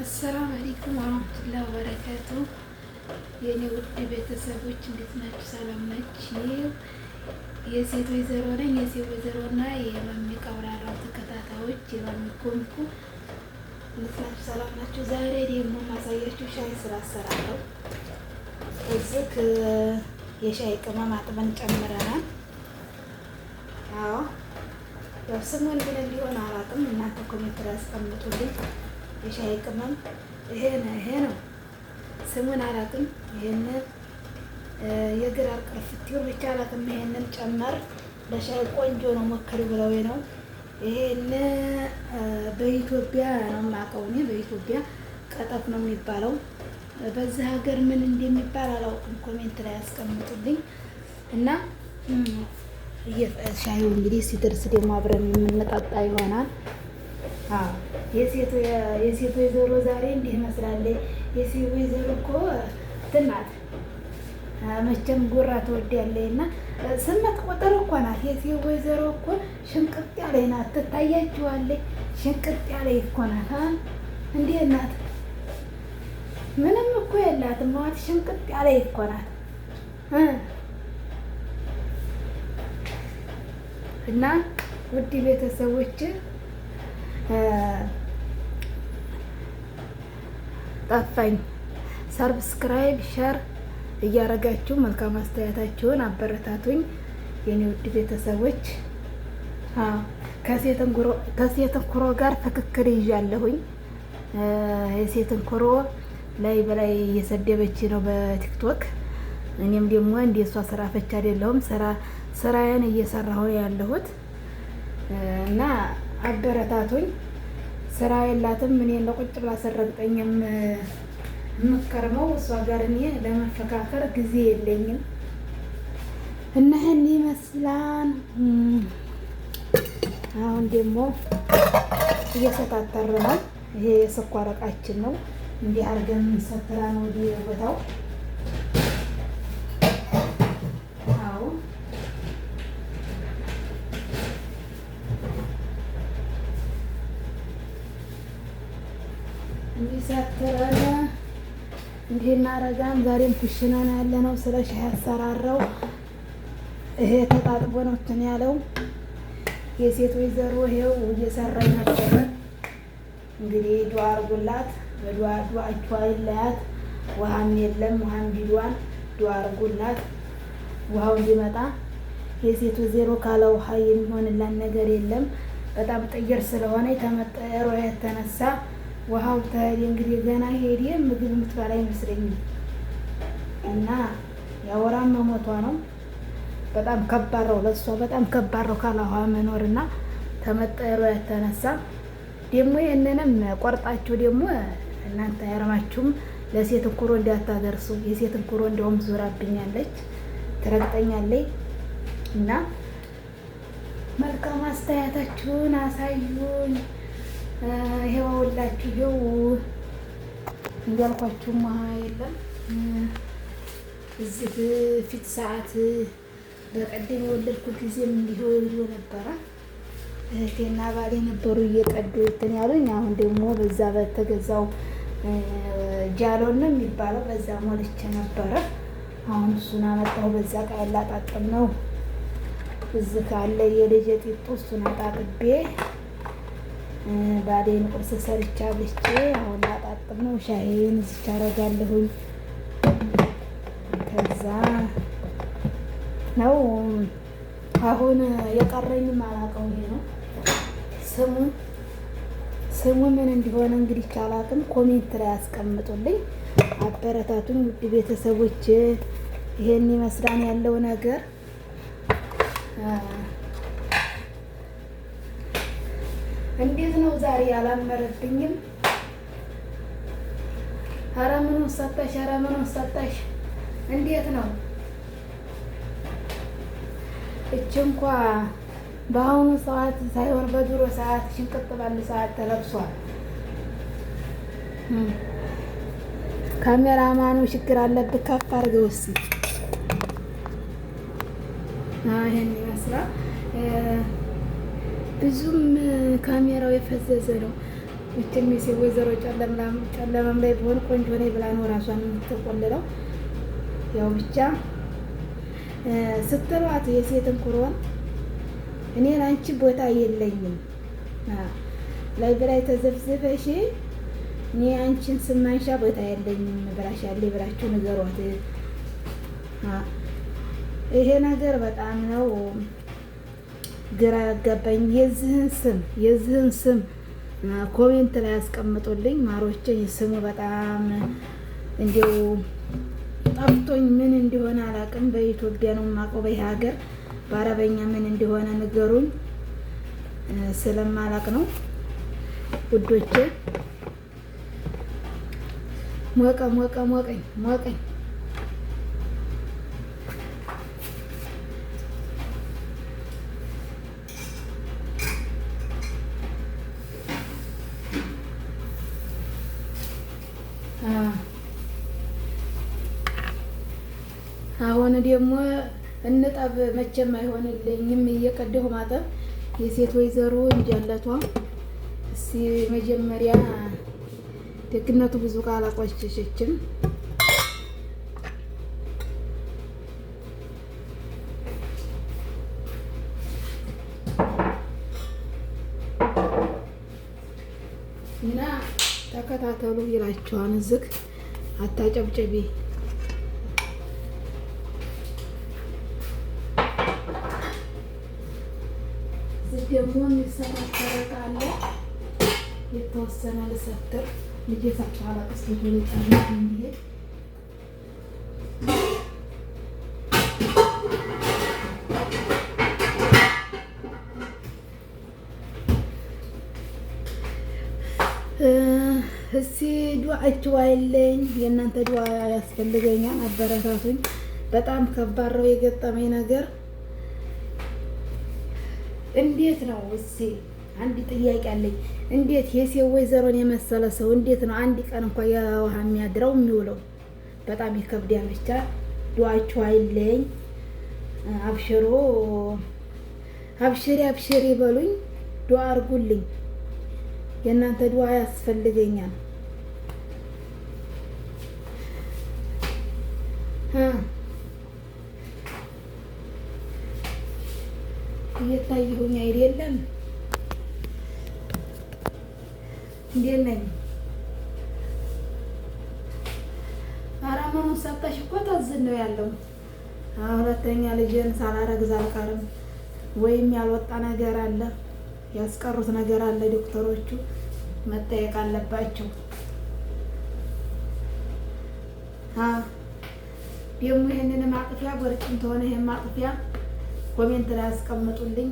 አሰላሙ አለይኩም ወራህመቱላሂ ወበረካቱ። የኔ ውድ ቤተሰቦች እንዴት ናችሁ? ሰላም ናችሁ? የሴት ወይዘሮ ነኝ። የሴት ወይዘሮና የማሚ ቀብራራው ተከታታዮች የማሚ ኮምኩ እንዴት ናችሁ? ሰላም ናችሁ? ዛሬ ደግሞ ማሳያችሁ ሻይ ስራ አሰራለሁ። እዚህ የሻይ ቅመም አጥበን ጨምረናል። አዎ ያው ስሙን ግን ሊሆን አላውቅም። እናንተ ኮሜንት ላይ አስቀምጡልኝ። የሻይ ቅመም ይሄ ነው። ስሙን አላውቅም። ይሄንን የግራር ቅርፍቲው ብቻ አላውቅም። ይሄንን ጨመር ለሻይ ቆንጆ ነው ሞክሪ ብለው ነው። ይሄን በኢትዮጵያ ነው የማውቀው እኔ። በኢትዮጵያ ቀጠፍ ነው የሚባለው። በዚህ ሀገር ምን እንደሚባል አላውቅም። ኮሜንት ላይ ያስቀምጡልኝ እና ሻዩ እንግዲህ ሲደርስ ደግሞ አብረን የምንጠጣ ይሆናል። የሴት ወይዘሮ ዛሬ እንዲህ መስላለች። የሴት ወይዘሮ እኮ ትናት መቼም ጉራ ትወዳለች እና 8 ቁጥር እኮ ናት። የሴት ወይዘሮ እኮ ሽንቅጥ ያለች ናት። ትታያችኋለች። ሽንቅጥ ያለች እኮ ናት። እንዴት ናት? ምንም እኮ የላትም ማለት ሽንቅጥ ያለች እኮ ናት። እና ውድ ቤተሰቦች ጠፋኝ። ሰብስክራይብ ሸር እያረጋችሁ መልካም አስተያየታችሁን አበረታቱኝ የኔ ውድ ቤተሰቦች። ከሴትን ኩሮ ጋር ፍክክር ይዣለሁኝ። የሴትን ኩሮ ላይ በላይ እየሰደበች ነው በቲክቶክ። እኔም ደግሞ እንደ እሷ ስራ ፈች አይደለሁም። ስራዬን እየሰራሁ ያለሁት እና አበረታቱኝ። ስራ የላትም። እኔ ለቁጭ ብላ ሰረግጠኝ የምከርመው እሷ ጋር እኔ ለመፈካከር ጊዜ የለኝም እና ይህን ይመስላል። አሁን ደግሞ እየሰታተር ነው። ይሄ የስኳር እቃችን ነው። እንዲህ አድርገን ሰትራን ወደ ቦታው እንዲሳተራለ እንዲህ እናረጋን። ዛሬም ኩሽና ነው ያለነው። ስለ ሻይ አሰራራው ይሄ ተጣጥቦ ነው እንትን ያለው። የሴት ወይዘሮ ይሄው እየሰራኝ ነበር። እንግዲህ ዱአ አርጉላት። በዱአችሁ አይለያት። ውሃም የለም። ውሃም ቢዷን ዱአ አርጉላት ውሃው እንዲመጣ። የሴት ወይዘሮ ካለ ውሃ የሚሆንላት ነገር የለም። በጣም ጥይር ስለሆነ ተመጠሮ የተነሳ ውሃው ታዲያ እንግዲህ ገና ሄዴ ምግብ የምትበላ አይመስለኝም እና ያወራም መሞቷ ነው። በጣም ከባድ ነው ለእሷ፣ በጣም ከባድ ነው ካለ ውሃ መኖርና ተመጠሮ የተነሳ ደግሞ ይህንንም ቆርጣችሁ ደግሞ እናንተ ያረማችሁም ለሴት ኩሮ እንዳታደርሱ። የሴት ኩሮ እንደውም ዙራብኛለች፣ ትረግጠኛለች እና መልካም አስተያየታችሁን አሳዩኝ። ይሄውላችሁ ይሄው እንዳልኳችሁ ውሃ የለም። እዚህ ፊት ሰዓት በቀደም የወለድኩ ጊዜም እንዲሁ ይሉ ነበረ። እህቴና ባሌ ነበሩ እየቀዱ እንትን ያሉኝ። አሁን ደግሞ በዛ በተገዛው ጃሎን ነው የሚባለው በዛ ሞልቼ ነበረ። አሁን እሱን አመጣሁ። በዛ ቃ ያላጣጥም ነው። እዚህ ካለ የልጄ ጢጡ እሱን አጣጥቤ ባሌን ቁርስ ሰርቻ ብቼ አሁን ላጣጥም ነው። ሻይን እዚች አረጋለሁኝ። ከዛ ነው አሁን የቀረኝም አላውቀው። ይሄ ነው ስሙ ምን እንዲሆነ እንግዲህ ካላቅም ኮሜንት ላይ አስቀምጡልኝ፣ አበረታቱኝ ውድ ቤተሰቦች። ይሄን ይመስላል ያለው ነገር። እንዴት ነው ዛሬ አላመረብኝም? ኧረ ምኑን ሰጠሽ? ኧረ ምኑን ሰጠሽ? እንዴት ነው እች እንኳ በአሁኑ ሰዓት ሳይሆን በድሮ ሰዓት ሽንቅጥ ባለ ሰዓት ተለብሷል። ካሜራማኑ ችግር አለብህ። ከፍ አድርገው እስኪ። ይሄን ይመስላል። ብዙም ካሜራው የፈዘዘ ነው። እችም የሴት ወይዘሮ ጨለማም ላይ ቢሆን ቆንጆ ነኝ ብላ ነው ራሷን የምትቆልለው። ያው ብቻ ስትሏት የሴትን ኩሮን እኔ ላንቺ ቦታ የለኝም ላይ በላይ ተዘብዝበሽ እኔ አንቺን ስማንሻ ቦታ የለኝም ብላሻለች ብላችሁ ንገሯት። ይሄ ነገር በጣም ነው ግራ ያጋባኝ። የዚህን ስም ኮሜንት ላይ ያስቀምጡልኝ ማሮቼ። ስሙ በጣም እንዲው ጠፍቶኝ ምን እንደሆነ አላውቅም። በኢትዮጵያ ነው የማውቀው፣ በይህ ሀገር በአረበኛ ምን እንደሆነ ንገሩኝ። ስለማላውቅ ነው ውዶቼ። ሞቀኝ አሁን ደግሞ እንጠብ። መቼም አይሆንልኝም እየቀደሁ ማጠብ። የሴት ወይዘሮ እንጃለቷ እስኪ መጀመሪያ ደግነቱ ብዙ ቃል አቆሸሸችም። እና ተከታተሉ ይላችኋል። ዝግ አታጨብጭቢ። እዚህ ደግሞ የሚሰራ ተረቃ አለ። የተወሰነ ልሰትር ልጄ ሰጥቷ አላቅስ ሊጫና እንዲሄድ እስኪ ዱዓችሁ አይለኝ። የእናንተ ዱዓ ያስፈልገኛል። አበረታቱኝ። በጣም ከባድ ነው የገጠመኝ ነገር። እንዴት ነው እስኪ አንድ ጥያቄ አለኝ። እንዴት የሴት ወይዘሮን የመሰለ ሰው እንዴት ነው አንድ ቀን እንኳን ያለ ውሃ የሚያድረው የሚውለው? በጣም ይከብዳል። ብቻ ዱዓችሁ አይለኝ። አብሽሮ አብሽሪ በሉኝ። ዱዓ አድርጉልኝ። የእናንተ ዱዓ ያስፈልገኛል። እየታየሁኝ አይደለም። እንዴት ነኝ? አራማውን ሰጠሽ እኮ ታዝን ነው ያለው። ሁለተኛ ልጅን ሳላረግዝ አልቀርም። ወይም ያልወጣ ነገር አለ፣ ያስቀሩት ነገር አለ። ዶክተሮቹ መጠየቅ አለባቸው። ደግሞ ይሄንን ማጥፊያ ጎርጭም ተሆነ ይሄን ማጥፊያ ኮሜንት ላይ አስቀምጡልኝ።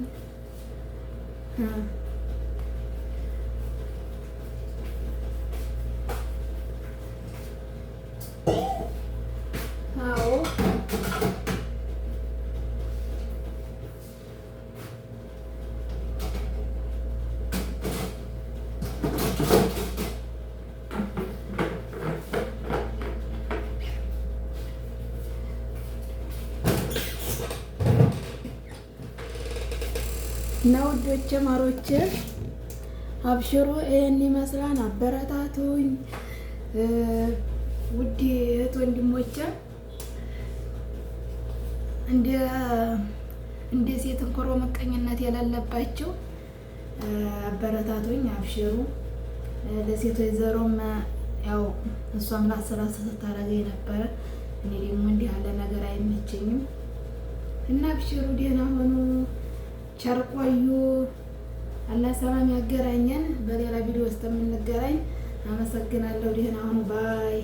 አዎ እና ውዶቼ ማሮቼ አብሽሩ። ይሄን ይመስላል። አበረታቱኝ ውድ እህት ወንድሞቼ። እንደ ሴት እንኮሮ መቀኝነት የሌለባቸው አበረታቱኝ፣ አብሽሩ። ለሴት ወይዘሮም ያው እሷም ላሰላሰ ስታደርገኝ ነበረ። እኔ ደግሞ እንዲህ ያለ ነገር አይመቸኝም እና አብሽሩ። ደህና ሆኑ። ቸር ቆዩ። አላህ ሰላም ያገናኘን። በሌላ ቪዲዮ ውስጥ የምንገናኝ። አመሰግናለሁ። ደህና ሁኑ። ባይ